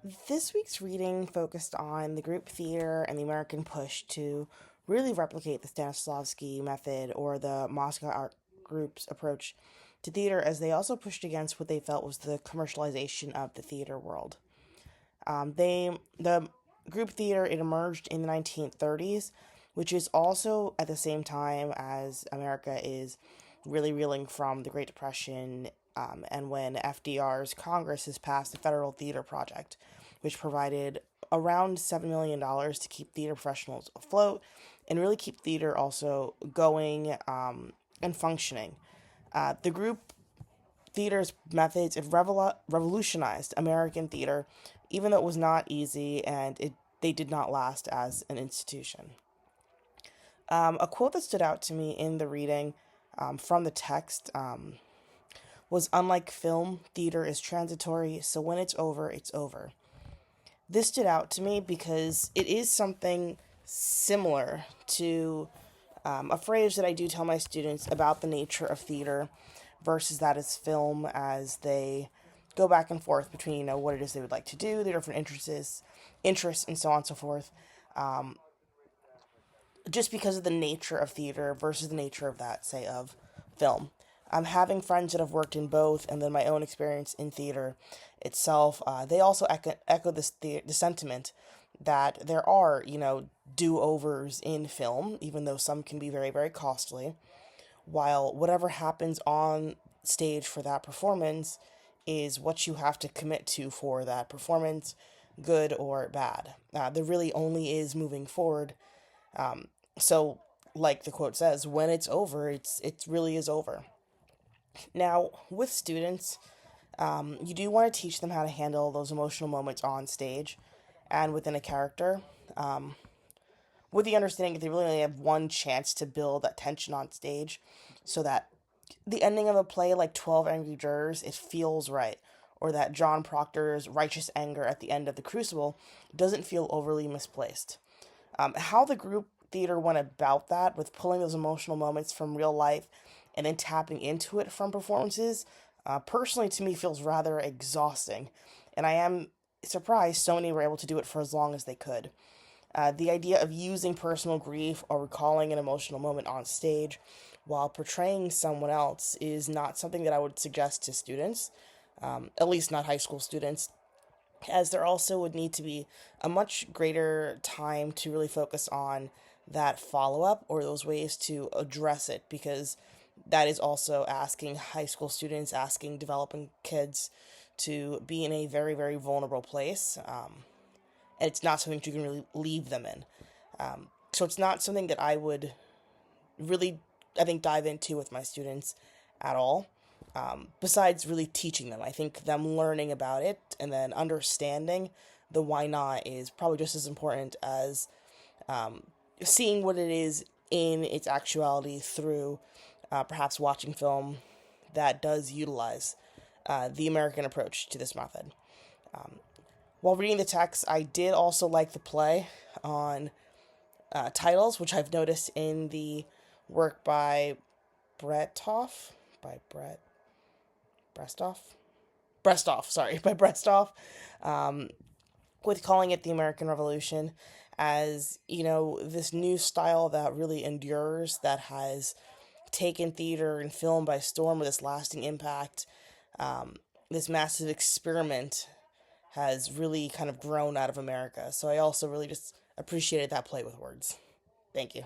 This week's reading focused on the group theater and the American push to really replicate the Stanislavski method or the Moscow art group's approach to theater, as they also pushed against what they felt was the commercialization of the theater world. The group theater, it emerged in the 1930s, which is also at the same time as America is really reeling from the Great Depression, and when FDR's Congress has passed the Federal Theater Project, which provided around $7 million to keep theater professionals afloat and really keep theater also going, and functioning. The group theater's methods, it revolutionized American theater, even though it was not easy and they did not last as an institution. A quote that stood out to me in the reading, from the text, was, "Unlike film, theater is transitory, so when it's over, it's over." This stood out to me because it is something similar to, a phrase that I do tell my students about the nature of theater versus that as film, as they go back and forth between, what it is they would like to do, their different interests, and so on and so forth. Um, just because of the nature of theater versus the nature of that, say, of film. Having friends that have worked in both, and then my own experience in theater itself, they also echo the sentiment that there are, do overs in film, even though some can be very, very costly, while whatever happens on stage for that performance is what you have to commit to for that performance, good or bad. There really only is moving forward. So, like the quote says, when it's over, it really is over. Now, with students, you do want to teach them how to handle those emotional moments on stage and within a character, with the understanding that they really only have one chance to build that tension on stage, so that the ending of a play like 12 Angry Jurors, it feels right, or that John Proctor's righteous anger at the end of The Crucible doesn't feel overly misplaced. How the group theater went about that, with pulling those emotional moments from real life and then tapping into it from performances, personally to me feels rather exhausting. And I am surprised so many were able to do it for as long as they could. The idea of using personal grief or recalling an emotional moment on stage while portraying someone else is not something that I would suggest to students, at least not high school students, as there also would need to be a much greater time to really focus on that follow up or those ways to address it, because that is also asking high school students, asking developing kids to be in a very, very vulnerable place. And it's not something you can really leave them in. So it's not something that I would really, I think, dive into with my students at all. Besides really teaching them, I think them learning about it and then understanding the why not is probably just as important as, seeing what it is in its actuality through, perhaps watching film that does utilize, the American approach to this method. While reading the text, I did also like the play on, titles, which I've noticed in the work by Bretoff, by Brett Brestoff, Brestoff, sorry, by Brestoff, um, with calling it the American Revolution, as this new style that really endures, that has taken theater and film by storm with its lasting impact. This massive experiment has really kind of grown out of America. So I also really just appreciated that play with words. Thank you.